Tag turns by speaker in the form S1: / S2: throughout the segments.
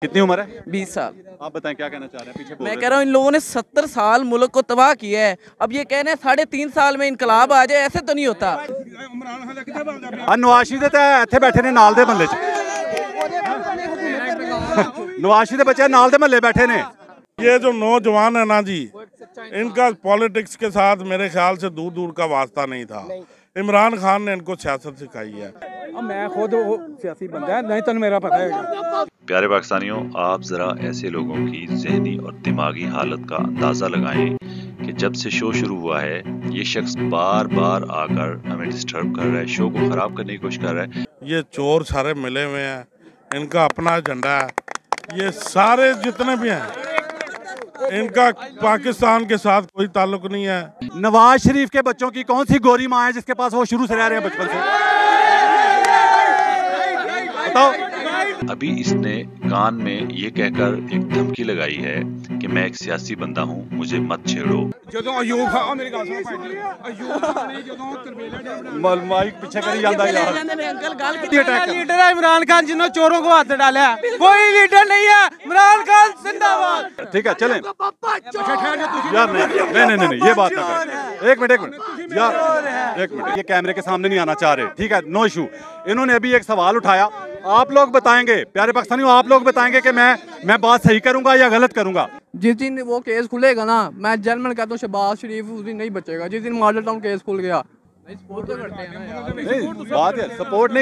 S1: कितनी उम्र है?
S2: 20 साल।
S1: आप बताएं क्या कहना चाह रहे हैं? पीछे बोल
S2: मैं
S1: रहे
S2: कह रहा हूँ इन लोगों ने 70 साल मुल्क को तबाह किया है। अब ये कह रहे हैं 3.5 साल में इनकलाब आ जाए, ऐसे तो नहीं होता।
S1: नवाज शरीफ इत्थे बैठे ने नाल दे महल्ले च नवाज शरीफ बच्चे नाल दे महल्ले बैठे ने।
S3: ये जो नौजवान है ना जी, इनका पॉलिटिक्स के साथ मेरे ख्याल से दूर दूर का वास्ता नहीं था। इमरान खान ने इनको सियासत सिखाई है।
S4: मैं खुद सियासी बंदा है, नहीं तो मेरा पता है।
S5: प्यारे पाकिस्तानियों, आप ज़रा ऐसे लोगों की जहनी और दिमागी हालत का अंदाज़ा लगाएं कि जब से शो शुरू हुआ है ये शख्स बार बार आकर हमें डिस्टर्ब कर रहा है, शो को ख़राब करने की कोशिश कर रहा है।
S3: ये चोर सारे मिले हुए हैं, इनका अपना एजेंडा है। ये सारे जितने भी हैं, इनका पाकिस्तान के साथ कोई ताल्लुक नहीं है।
S1: नवाज शरीफ के बच्चों की कौन सी गोरी माँ है जिसके पास वो शुरू से रह रहे हैं बचपन से? बताओ।
S5: अभी इसने कान में ये कहकर एक धमकी लगाई है कि मैं एक सियासी बंदा हूँ, मुझे मत छेड़ो।
S1: माइक पीछे करी जाता है यार।
S4: लीडर है इमरान खान, जिन्होंने चोरों को हाथ डाला है। कोई लीडर नहीं है। इमरान खान जिंदाबाद।
S1: ठीक है चलें यार। नहीं ये बात ना करें। एक मिनट यार, एक मिनट। ये कैमरे के सामने नहीं आना चाह रहे, ठीक है, नो इशू। इन्होंने अभी एक सवाल उठाया, आप लोग बताएंगे, प्यारे पाकिस्तानियों, आप लोग बताएंगे कि मैं बात सही करूंगा या गलत करूंगा।
S2: जिस दिन वो केस खुलेगा ना, मैं जनरल कहता हूँ शहबाज शरीफ उस दिन नहीं बचेगा। जिस दिन मॉडल टाउन केस खुल गया, सपोर्ट तो करते हैं ना।
S1: नहीं बात है, सपोर्ट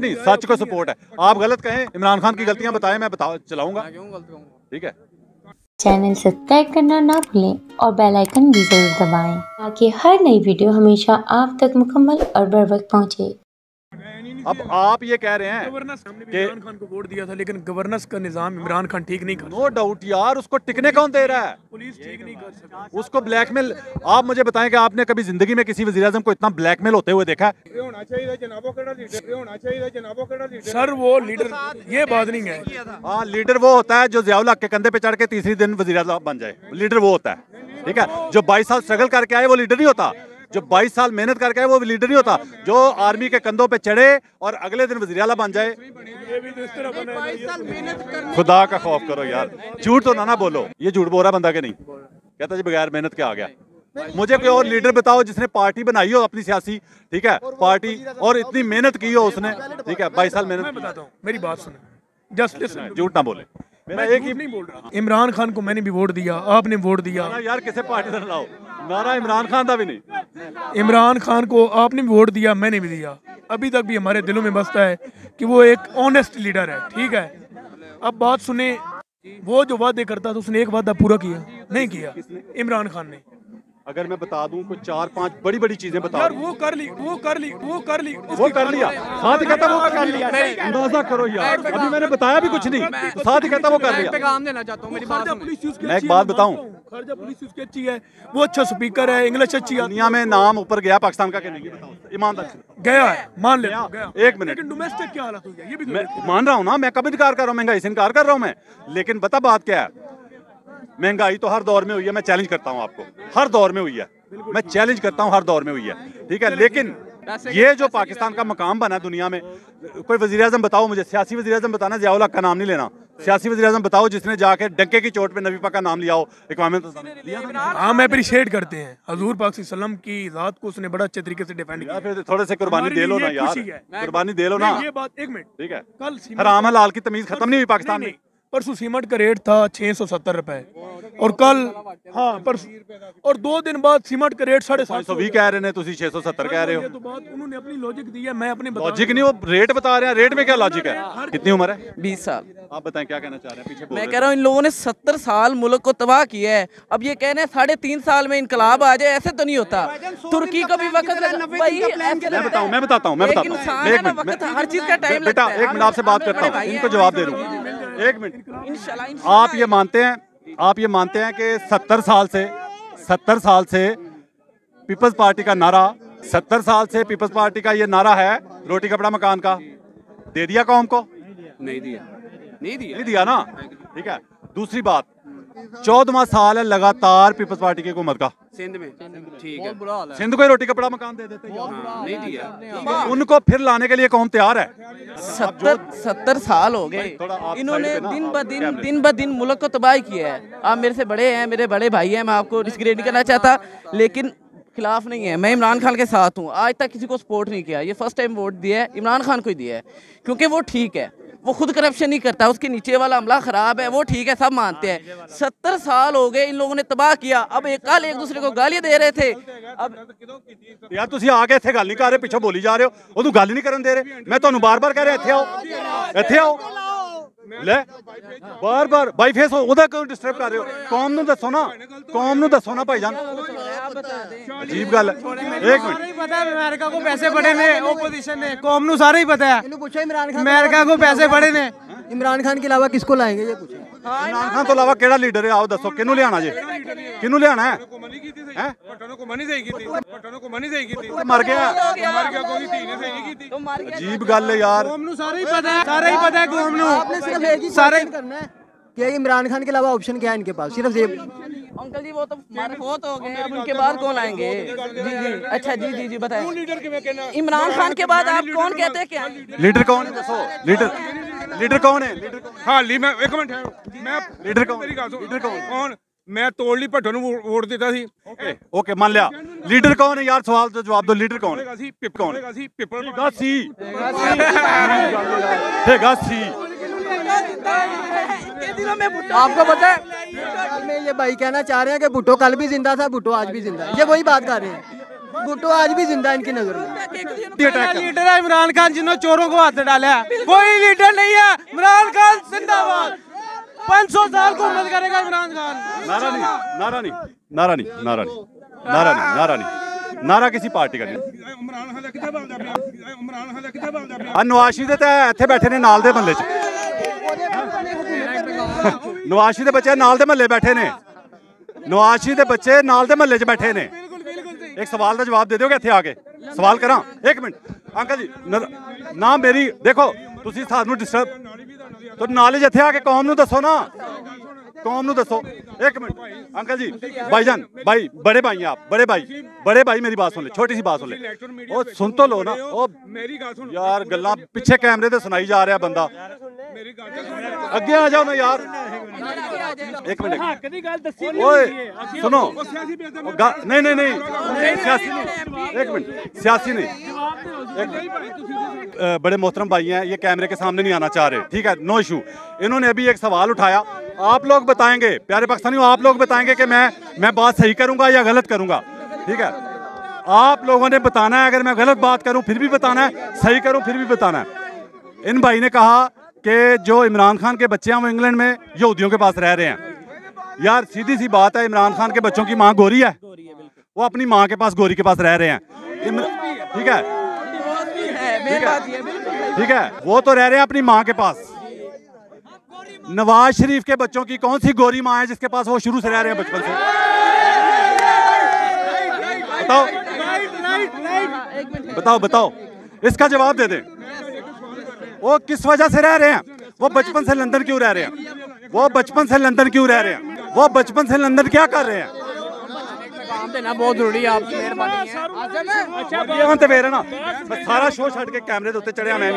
S1: नहीं, सच को सपोर्ट है। आप गलत कहें, इमरान खान की गलतियां बताएं, मैं चलाऊंगा। ठीक है।
S6: चैनल सब्सक्राइब करना ना भूलें और बेल आइकन भी जरूर दबाएं ताकि हर नई वीडियो हमेशा आप तक मुकम्मल और बर वक्त पहुंचे।
S1: अब आप ये कह रहे हैं
S4: कि इमरान खान को वोट दिया था, लेकिन गवर्नेंस का निजाम इमरान खान ठीक नहीं कर।
S1: नो डाउट यार, उसको टिकने कौन दे रहा है?
S4: पुलिस ठीक नहीं कर सकती,
S1: उसको ब्लैकमेल। आप मुझे बताएं कि आपने कभी जिंदगी में किसी वज़ीर-ए-आज़म को इतना ब्लैकमेल होते हुए देखा है?
S4: सर वो लीडर, ये बात नहीं है।
S1: हाँ, लीडर वो होता है जो ज़ियाउल हक के कंधे पे चढ़ के तीसरी दिन वज़ीर-ए-आज़म बन जाए। लीडर वो होता है, ठीक है। जो 22 साल स्ट्रगल करके आए वो लीडर नहीं होता। जो 22 साल मेहनत करके आए वो लीडर नहीं होता। जो आर्मी के कंधों पे चढ़े और अगले दिन वज़ीर-ए-आला बन जाए। खुदा का खौफ करो यार, झूठ तो ना बोलो। ये झूठ बोल रहा बंदा के नहीं कहता जी बगैर मेहनत के आ गया। मुझे कोई और लीडर बताओ जिसने पार्टी बनाई हो अपनी सियासी, ठीक है, पार्टी, और इतनी मेहनत की हो उसने, ठीक है, 22 साल मेहनत।
S4: मैं बताता हूँ, मेरी बात सुनो, जस्ट लिसन,
S1: झूठ ना बोले।
S4: मैं एक ही नहीं बोल रहा। इमरान खान को मैंने भी वोट दिया, आपने वोट दिया
S1: यार। किसे पार्टी से लाओ, नारा इमरान खान का भी नहीं।
S4: इमरान खान को आपने भी वोट दिया, मैंने भी दिया। अभी तक भी हमारे दिलों में बसता है कि वो एक ऑनेस्ट लीडर है, ठीक है। अब बात सुने, वो जो वादे करता था उसने एक वादा पूरा किया नहीं किया इमरान खान ने।
S1: अगर मैं बता दूं कोई 4-5 बड़ी चीजें बता
S4: यार, वो कर ली
S1: वो कर लिया। साथ ही कहता वो कर लिया। अंदाजा करो यार, अभी मैंने बताया भी कुछ नहीं, तो साथ ही कहता वो कर लिया।
S2: पैगाम देना चाहता हूँ, मेरी बात सुनो।
S1: मैं एक बात बताऊं,
S4: खर्जा पुलिस उसकी अच्छी है, वो अच्छा स्पीकर है, इंग्लिश अच्छी है।
S1: दुनिया में नाम ऊपर गया पाकिस्तान का, नहीं बताओ ईमानदार
S4: गया है, मान ले गया।
S1: एक मिनट,
S4: लेकिन डोमेस्टिक क्या हालत हो गया ये भी
S1: मैं मान रहा हूँ ना, मैं कभी इनकार कर रहा हूँ, महंगाई से इनकार कर रहा हूँ मैं। लेकिन बता बात क्या है, महंगाई तो हर दौर में हुई है, मैं चैलेंज करता हूँ आपको, हर दौर में हुई है, मैं चैलेंज करता हूँ, हर दौर में हुई है, ठीक है। लेकिन ये जो पाकिस्तान का मकाम बना दुनिया में, कोई वज़ीर-ए-आज़म बताओ मुझे, सियासी वज़ीर-ए-आज़म बताना, ज़ियाउल हक का नाम नहीं लेना, सियासी वज़ीर-ए-आज़म बताओ जिसने जाके डंके की चोट पे नबी पाक का नाम लिया हो।
S4: हम अप्रिशिएट करते हैं हजूर पाक सल्लम की ज़ात को, उसने बड़ा अच्छे तरीके से डिफेंड किया।
S1: फिर थोड़े से कुर्बानी दे लो ना यार, कुर्बानी दे लो ना।
S4: ये बात एक मिनट,
S1: ठीक है,
S4: कल
S1: हराम हलाल की तमीज खत्म नहीं हुई पाकिस्तान में।
S4: परसों सीमेंट का रेट था 670 रुपए, और कल, हाँ परसों, और 2 दिन बाद सीमेंट का रेट 750
S1: कह रहे हैं, तुम 670 कह रहे हो।
S4: तो बात उन्होंने अपनी लॉजिक दी है, मैं अपनी
S1: लॉजिक नहीं, वो रेट बता रहे हैं, रेट में क्या लॉजिक है? कितनी उम्र है?
S2: 20 साल।
S1: आप बताएं क्या कहना चाह रहे हैं? पीछे
S2: मैं कह रहा हूँ इन लोगों ने 70 साल मुल्क को तबाह किया है। अब ये कह रहे हैं 3.5 साल में इनकलाब आ जाए, ऐसे तो नहीं होता। तुर्की को भी वक्त
S1: मैं बताता हूँ
S2: हर चीज का टाइम
S1: बेटा, एक मिनट आपसे बात करता हूँ, इनको जवाब दे रहा हूँ, एक मिनट। आप ये मानते हैं कि 70 साल से पीपल्स पार्टी का नारा, 70 साल से पीपल्स पार्टी का ये नारा है रोटी कपड़ा मकान का, दे दिया कौम को? नहीं दिया ना, ठीक है। दूसरी बात, 14वां साल है लगातार पीपल्स पार्टी की हुकूमत का
S7: सिंध में। ठीक है, बुरा हाल है।
S1: सिंध को ही रोटी कपड़ा मकान दे देते
S7: नहीं दिया।
S1: उनको फिर लाने के लिए कौम तैयार है।
S2: 70 साल हो गए इन्होंने दिन ब दिन मुल्क को तबाह किया है। आप मेरे से बड़े हैं, मेरे बड़े भाई हैं, मैं आपको डिस्क्रेडिट नहीं करना चाहता, लेकिन खिलाफ नहीं है। मैं इमरान खान के साथ हूँ, आज तक किसी को सपोर्ट नहीं किया। ये फर्स्ट टाइम वोट दिया है, इमरान खान को ही दिया है, क्योंकि वो ठीक है, वो खुद करप्शन नहीं करता, उसके नीचे वाला अमला खराब है, वो ठीक है, सब मानते हैं। 70 साल हो गए इन लोगों ने तबाह किया। अब कल एक दूसरे को गालियां दे रहे थे। अब
S1: यार तुसी आ गए थे गल नहीं कर रहे, पिछों बोली जा रहे हो, उन्होंने गल नहीं करन दे रहे। मैं ਤੁਹਾਨੂੰ बार-बार कह रहा ਇੱਥੇ ਆਓ ਲੈ बार-बार बाई फेस ਉਹਦਾ ਕਿਉਂ ਡਿਸਟਰਬ ਕਰ ਰਹੇ ਹੋ? ਕੌਮ ਨੂੰ ਦੱਸੋ ਨਾ ਭਾਈजान। अजीब गल है। एक मिनट,
S8: पता है अमेरिका को पैसे बड़े ने ओपोजिशन ने, कौम ਨੂੰ सारा ही पता है। पूछो अमेरिका को पैसे बड़े ने, इमरान खान के अलावा किसको लाएंगे ये पूछो।
S1: इमरान खान तो अलावा केड़ा लीडर है? आओ दसो किनू लियाना जे, किनू लियाना है? मर गया। अजीब गल है यार।
S8: कौम ਨੂੰ सारा ही पता है कौम ਨੂੰ। आपने सिर्फ एक ही सारा करना है कि इमरान खान के अलावा ऑप्शन क्या है इनके पास? सिर्फ ये
S2: अंकल जी वो तो बहुत हो गए, अब उनके बाद कौन आएंगे? जी अच्छा जी बताएं। इमरान खान के बाद आप कौन कहते हैं क्या
S1: लीडर कौन है? दसो लीडर कौन है?
S9: हाली मैं एक मिनट मैं
S1: लीडर कौन?
S9: मेरी गल सुन, कौन? मैं ਤੋੜ ਲਈ ਭੱਟੋ ਨੂੰ ਵੋਟ ਦਿੱਤਾ ਸੀ।
S1: ओके मान लिया। लीडर कौन है यार? सवाल तो जवाब दो। लीडर कौन है?
S9: कौन
S1: पिपल
S8: आपको पता है मैं ये भाई कहना चाह रहे हैं कि भुट्टो कल भी जिंदा था, भुट्टो आज भी जिंदा है। ये वही बात कर रहे हैं, भुट्टो आज भी जिंदा है इनकी नजर में। लीडर है इमरान खान, जिन्होंने चोरों को हाथ डाला है, कोई लीडर नहीं है। इमरान खान जिंदाबाद। 500 साल को हुकूमत करेगा इमरान खान।
S1: नारा किसी पार्टी का नहीं। नवाशी दे इत्थे बैठे ने नाल दे महल्ले च, नवाशी दे बच्चे नाल दे महल्ले बैठे ने, नवाशी दे बच्चे नाल दे महल्ले च बैठे ने। एक सवाल का जवाब दे दोगे इत्थे आके? सवाल करा एक मिनट अंकल जी ना मेरी देखो तुसी सानू डिस्टर्ब तो नॉलेज इत्थे आके कौम नू दसो ना, कौम नू दसो। एक मिनट अंकल जी भाईजान भाई बड़े भाई हैं आप, बड़े भाई मेरी बात सुन ले, छोटी सी बात सुन ले। ओ सुन तो लो ना। ओ
S9: मेरी गल सुन
S1: यार गल्ला पिछे कैमरे ते सुनाई जा रहा बंदा, अगे आ जाओ ना यार। एक मिनट ओए सुनो नहीं सियासी नहीं, एक मिनट सियासी नहीं, बड़े मोहतरम भाई हैं, ये कैमरे के सामने नहीं आना चाह रहे, ठीक है, नो इशू। इन्होंने अभी एक सवाल उठाया, आप लोग बताएंगे प्यारे पाकिस्तानियों, आप लोग बताएंगे कि मैं बात सही करूंगा या गलत करूंगा, ठीक है? आप लोगों ने बताना है, अगर मैं गलत बात करूं फिर भी बताना है, सही करूं फिर भी बताना है। इन भाई ने कहा कि जो इमरान खान के बच्चे हैं वो इंग्लैंड में यहूदियों के पास रह रहे हैं। यार सीधी सी बात है, इमरान खान के बच्चों की माँ गोरी है, वो अपनी माँ के पास गोरी के पास रह रहे हैं, ठीक है, ठीक है, वो तो रह रहे हैं अपनी माँ के पास। नवाज शरीफ के बच्चों की कौन सी गोरी माँ है जिसके पास वो शुरू से रह रहे हैं बचपन से? बताओ इसका जवाब दे दें। वो किस वजह से रह रहे हैं? वो बचपन से लंदन क्यों रह रहे हैं? वो बचपन से लंदन क्यों रह रहे हैं? वो बचपन से लंदन क्या कर रहे हैं?
S8: देना बहुत जरूरी है, आपकी मेहरबानी है।
S1: ना बस सारा शो छड़ के कैमरे के उत्ते चढ़िया मैं।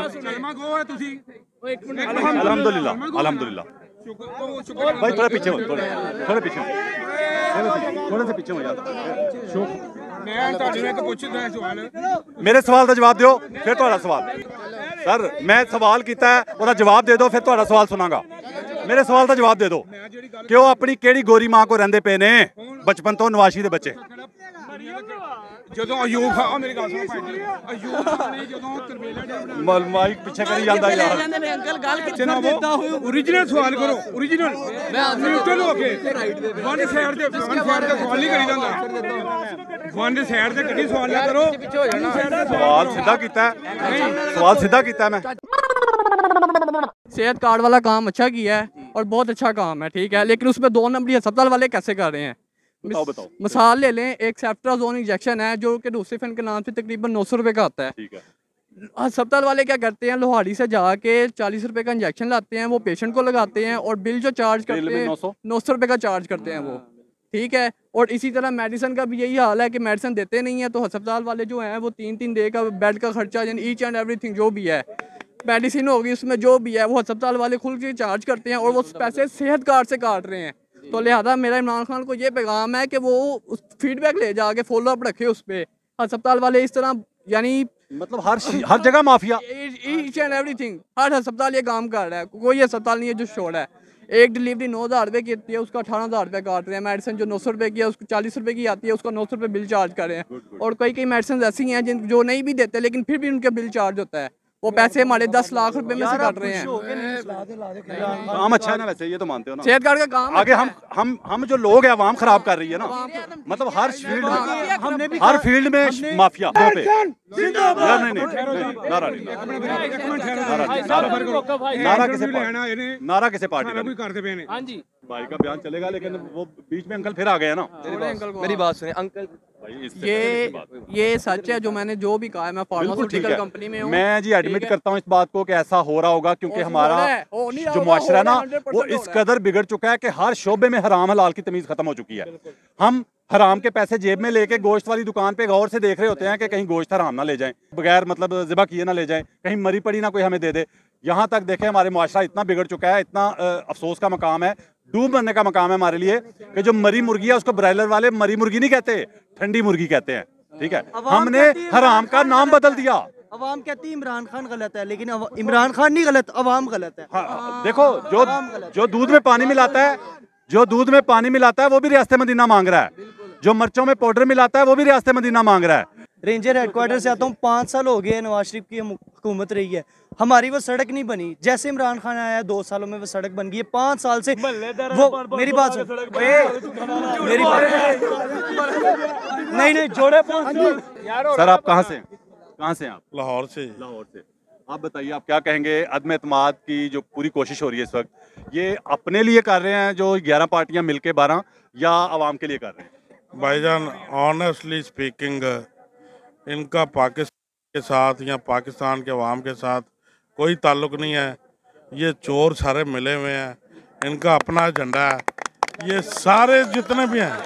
S1: अल्हम्दुलिल्लाह भाई थोड़ा पीछे हो, थोड़े पीछे से पीछे हो जाता। मेरे सवाल का जवाब दो फिर तुम्हारा सवाल। सर मैं सवाल किया है ਉਹਦਾ जवाब दे दो फिर तुम्हारा सवाल सुनागा। मेरे सवाल का जवाब दे दो कि वो अपनी केड़ी गोरी माँ को रहंदे पे ने बचपन तो नवाशी दे बच्चे।
S9: ਜਦੋਂ ਅਯੂਬ ਖਾਨ ਮੇਰੀ ਗੱਲ ਸੁਣ ਅਯੂਬ ਖਾਨ ਨੇ ਜਦੋਂ ਤਰਬੇਲਾ
S1: ਮਾਈਕ ਪਿੱਛੇ ਕਰੀ ਜਾਂਦਾ ਯਾਰ।
S2: अंकल गाल
S9: ओरिजिनल सवाल करो, ओरिजिनल न्यूट्रल हो के वन साइड दे सवाल नहीं करी ਜਾਂਦਾ, वन साइड ते कदी सवाल ना करो।
S1: सवाल सीधा कीता है, सवाल सीधा कीता है मैं।
S7: सेहत कार्ड वाला काम अच्छा किया है और बहुत अच्छा काम है, ठीक है, लेकिन उसमें 2 नंबरी अस्पताल वाले कैसे कर रहे हैं?
S1: बताओ।
S7: मिसाल ले लें, एक सेप्ट्राजोन इंजेक्शन है जो कि डोसिफेन के नाम से तकरीबन 900 रुपए का आता है,
S1: ठीक है,
S7: अस्पताल वाले क्या करते हैं, लोहाड़ी से जाके 40 रुपए का इंजेक्शन लाते हैं, वो पेशेंट को लगाते हैं और बिल जो चार्ज करते हैं 900 रुपए का चार्ज करते हैं वो, ठीक है। और इसी तरह मेडिसिन का भी यही हाल है कि मेडिसिन देते नहीं है, तो अस्पताल वाले जो हैं वो 3-3 डे का बेड का खर्चा, यानी ईच एंड एवरीथिंग जो भी है, मेडिसिन होगी उसमें जो भी है, वो अस्पताल वाले खुल के चार्ज करते हैं और वो पैसे सेहत कार्ड से काट रहे हैं। तो लिहाजा मेरा इमरान खान को ये पैगाम है कि वो उस फीडबैक ले जाके फॉलो अप रखे उस पर। अस्पताल वाले इस तरह यानी
S1: मतलब हर जगह माफिया,
S7: ईच एंड एवरीथिंग, हर अस्पताल ये काम कर रहा है। कोई अस्पताल नहीं है जो छोड़ है। एक डिलीवरी 9,000 रुपये की आती है, उसका 18,000 रुपये काट रहे हैं। मेडिसिन जो 900 रुपये की है उसको 40 रुपये की आती है, उसका 900 रुपये बिल चार्ज कर रहे हैं। और कई मेडिसिन ऐसी हैं जिन जो नहीं भी देते लेकिन फिर भी उनके बिल चार्ज होता है। वो पैसे हमारे 10 लाख रुपए में से काट रहे हैं।
S1: काम अच्छा है ना वैसे, ये तो मानते हो ना।
S7: सेहत कार्ड का काम
S1: आगे हम जो लोग हैं आवाम खराब कर रही है ना, मतलब हर फील्ड में माफिया पे। नारा किसे पार्टी
S9: करते पे
S1: भाई का बयान चलेगा, लेकिन वो बीच में अंकल फिर आ गए ना।
S8: मेरी बात सुने अंकल,
S7: ये सच है जो मैंने जो भी कहा है। मैं फार्मास्यूटिकल कंपनी में हूँ।
S1: मैं जी एडमिट करता हूँ इस बात को कि ऐसा हो रहा होगा, क्योंकि हमारा जो मुआशरा है ना वो इस कदर बिगड़ चुका है कि हर शोबे में हराम हलाल की तमीज खत्म हो चुकी है। हम हराम के पैसे जेब में लेके गोश्त वाली दुकान पे गौर से देख रहे होते हैं कि कहीं गोश्त हराम ना ले जाएं, बगैर मतलब ज़िबा किए ना ले जाएं, कहीं मरी पड़ी ना कोई हमें दे दे। यहाँ तक देखें हमारे मुआशरा इतना बिगड़ चुका है, इतना अफसोस का मकाम है, डूब मरने का मकाम है हमारे लिए कि जो मरी मुर्गी है उसको ब्रायलर वाले मरी मुर्गी नहीं कहते, ठंडी मुर्गी कहते हैं। ठीक है, हमने हराम का नाम बदल दिया।
S8: अवाम कहती है इमरान खान गलत है, लेकिन इमरान खान नहीं गलत, अवाम गलत है।
S1: देखो जो दूध में पानी मिलाता है, जो दूध में पानी मिलाता है वो भी रियासत मदीना मांग रहा है, जो मिर्चों में पाउडर मिलाता है वो भी रियासत मदीना मांग रहा है।
S8: रेंजर हेडक्वार्टर से आता हूँ, 5 साल हो गए नवाज शरीफ की हुकूमत रही है, हमारी वो सड़क नहीं बनी। जैसे इमरान खान आया 2 सालों में वो सड़क बन गई है। 5 साल से वो मेरी बात सुन, मेरी बात नहीं जोड़े।
S1: सर आप कहाँ से हैं? कहाँ से हैं आप?
S3: लाहौर से।
S1: लाहौर से। आप बताइए आप क्या कहेंगे, अदम एतमाद की जो पूरी कोशिश हो रही है इस वक्त, ये अपने लिए कर रहे हैं जो 11 पार्टियां मिलके 12, या आवाम के लिए कर रहे हैं?
S3: भाईजान ऑनेस्टली स्पीकिंग, इनका पाकिस्तान के साथ या पाकिस्तान के अवाम के साथ कोई ताल्लुक नहीं है। ये चोर सारे मिले हुए हैं, इनका अपना एजेंडा है। ये सारे जितने भी हैं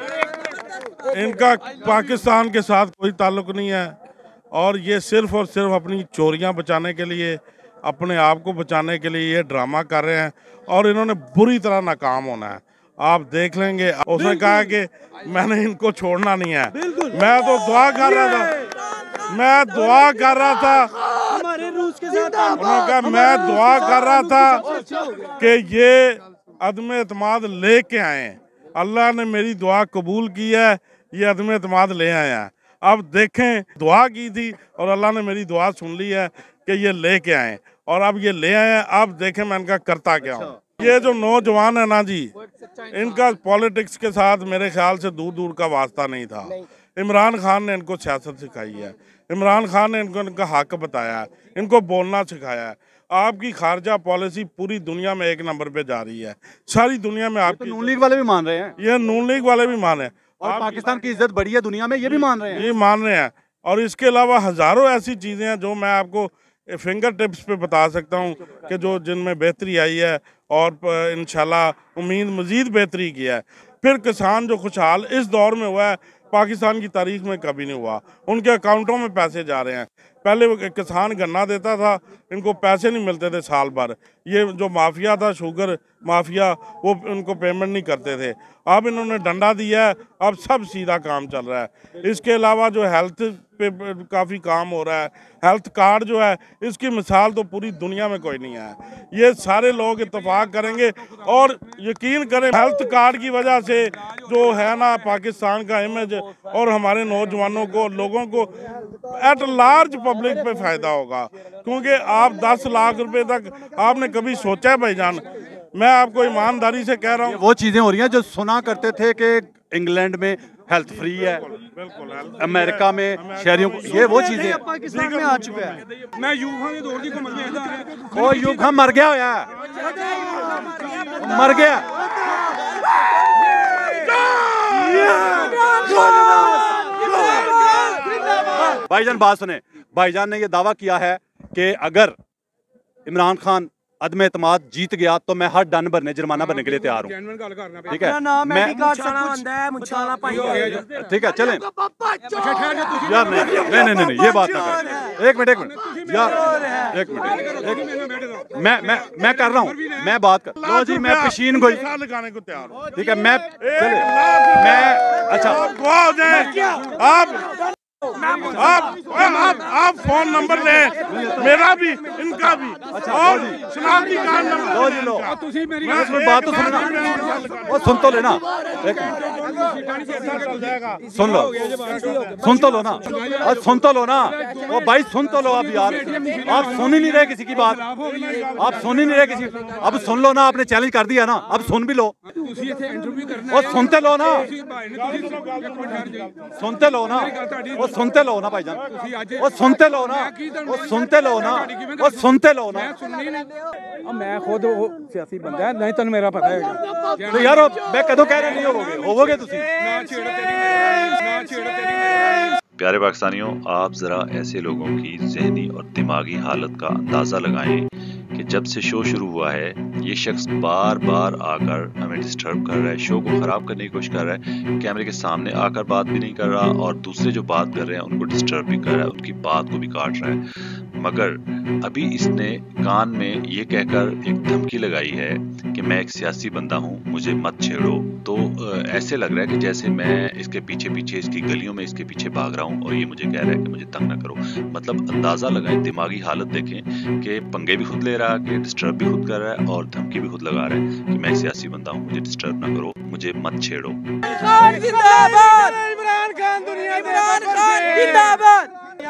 S3: इनका पाकिस्तान के साथ कोई ताल्लुक नहीं है, और ये सिर्फ़ और सिर्फ अपनी चोरियां बचाने के लिए, अपने आप को बचाने के लिए ये ड्रामा कर रहे हैं, और इन्होंने बुरी तरह नाकाम होना है। आप देख लेंगे। उसने कहा कि मैंने इनको छोड़ना नहीं है। मैं तो दुआ कर रहा था, मैं दुआ कर रहा था,
S8: हमारे रूस के साथ
S3: उन्होंने कहा मैं दुआ कर रहा था कि ये अदम एतमाद लेके आए। अल्लाह ने मेरी दुआ कबूल की है, ये अदम एतमाद ले आए हैं। अब देखें, दुआ की थी और अल्लाह ने मेरी दुआ सुन ली है कि ये लेके आए, और अब ये ले आए हैं। अब देखें मैं इनका करता क्या हूँ। ये जो नौजवान है ना जी, इनका पॉलिटिक्स के साथ मेरे ख्याल से दूर दूर का वास्ता नहीं था। इमरान खान ने इनको सियासत सिखाई है, इमरान खान ने इनको इनका हक बताया है, इनको बोलना सिखाया है। आपकी खारजा पॉलिसी पूरी दुनिया में 1 नंबर पे जा रही है, सारी दुनिया में। आपकी
S1: नून लीग वाले भी मान रहे हैं,
S3: ये नून लीग वाले भी मान रहे हैं,
S1: और पाकिस्तान की इज्जत बढ़ी है दुनिया में, ये भी मान रहे हैं,
S3: ये मान रहे हैं। और इसके अलावा हज़ारों ऐसी चीज़ें हैं जो मैं आपको फिंगर टिप्स पे बता सकता हूँ कि जो जिनमें बेहतरी आई है, और इंशाल्लाह उम्मीद मज़ीद बेहतरी की है। फिर किसान जो खुशहाल इस दौर में हुआ है, पाकिस्तान की तारीख में कभी नहीं हुआ। उनके अकाउंटों में पैसे जा रहे हैं। पहले वो किसान गन्ना देता था, इनको पैसे नहीं मिलते थे साल भर। ये जो माफिया था, शुगर माफिया, वो उनको पेमेंट नहीं करते थे। अब इन्होंने डंडा दिया है, अब सब सीधा काम चल रहा है। इसके अलावा जो हेल्थ पे काफ़ी काम हो रहा है, हेल्थ कार्ड जो है, इसकी मिसाल तो पूरी दुनिया में कोई नहीं है। ये सारे लोग इत्तेफाक करेंगे, और यकीन करें हेल्थ कार्ड की वजह से जो है ना पाकिस्तान का इमेज, और हमारे नौजवानों को, लोगों को, एट लार्ज पब्लिक पे फ़ायदा होगा। क्योंकि आप 10 लाख रुपए तक आपने कभी सोचा है भाईजान? मैं आपको ईमानदारी से कह रहा हूँ,
S1: वो चीज़ें हो रही हैं जो सुना करते थे कि इंग्लैंड में हेल्थ फ्री है, अमेरिका में शहरियों को, ये वो चीज़ें
S8: पाकिस्तान में आ चुका है।
S9: मैं यूब खां के दौर की घूमन में
S1: वो यूब खां मर गया होया, मर गया। भाईजान बात सुने, भाईजान ने ये दावा किया है कि अगर इमरान खान अदम एतमाद जीत गया तो मैं हर डन भरने जुर्माना भरने के लिए तैयार हूँ। ठीक है, मैं ठीक है चलें यार, नहीं ये बात ना करें। एक मिनट यार, एक मिनट मैं कर रहा हूँ, मैं बात कर लो जी, मैं पेशीन गोई
S3: लगाने को तैयार हूँ।
S1: ठीक है, मैं चले मैं अच्छा
S3: आप फोन नंबर ले, मेरा भी इनका भी, और शनाख्ती कार्ड नंबर
S1: लो जी लो। मैं बात तो सुनना, वो सुन तो लेना, एक सुन लो, सुन तो लो ना, और सुन तो लो ना, वो भाई सुन तो लो अब यार, आप सुन ही नहीं रहे किसी की बात, आप सुन ही नहीं रहे किसी, अब सुन लो ना, आपने चैलेंज कर दिया ना, अब सुन भी लो, और सुनते लो ना, सुनते लो ना, वो सुनते लो ना भाईजान, वो सुनते लो ना, वो सुनते लो ना, वो सुनते लो ना।
S9: मैं खुद सियासी बंदा है, नहीं तो मेरा पता है
S1: तो यार मैं कदों कह रहा नहीं होवोगे तुसी।
S5: प्यारे पाकिस्तानियों, आप ज़रा ऐसे लोगों की ज़हनी और दिमागी हालत का अंदाज़ा लगाएं कि जब से शो शुरू हुआ है ये शख्स बार बार आकर हमें डिस्टर्ब कर रहा है, शो को ख़राब करने की कोशिश कर रहा है, कैमरे के सामने आकर बात भी नहीं कर रहा और दूसरे जो बात कर रहे हैं उनको डिस्टर्ब भी कर रहा है, उनकी बात को भी काट रहा है। मगर अभी इसने कान में ये कहकर एक धमकी लगाई है कि मैं एक सियासी बंदा हूँ, मुझे मत छेड़ो। तो ऐसे लग रहा है कि जैसे मैं इसके पीछे पीछे, इसकी गलियों में इसके पीछे भाग रहा हूँ और ये मुझे कह रहा है कि मुझे तंग ना करो। मतलब अंदाज़ा लगाएं, दिमागी हालत देखें कि पंगे भी खुद ले रहा है, कि डिस्टर्ब भी खुद कर रहा है और धमकी भी खुद लगा रहा है कि मैं एक सियासी बंदा हूँ, मुझे डिस्टर्ब ना करो, मुझे मत छेड़ो।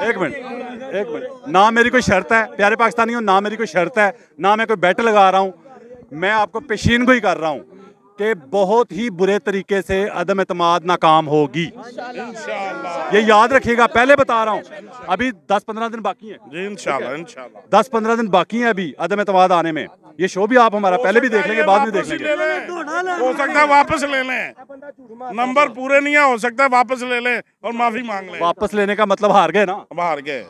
S1: एक मिनट, ना मेरी कोई शर्त है प्यारे पाकिस्तानियों, ना मेरी कोई शर्त है, ना मैं कोई बेट लगा रहा हूँ, मैं आपको पेशीन गोई कर रहा हूँ कि बहुत ही बुरे तरीके से अदम एतमाद नाकाम होगी, ये याद रखिएगा, पहले बता रहा हूँ। अभी 10-15 दिन बाकी हैं
S3: जी, इंशाल्लाह
S1: 10-15 दिन बाकी हैं अभी अदम एतमाद आने में। ये शो भी आप हमारा पहले भी देख लेंगे, बाद में देख लेंगे,
S3: हो सकता है वापस ले लें, नंबर पूरे नहीं है, हो सकता है वापस ले लें और माफी मांग लें।
S1: वापस लेने का मतलब हार गए ना,
S3: हार गए।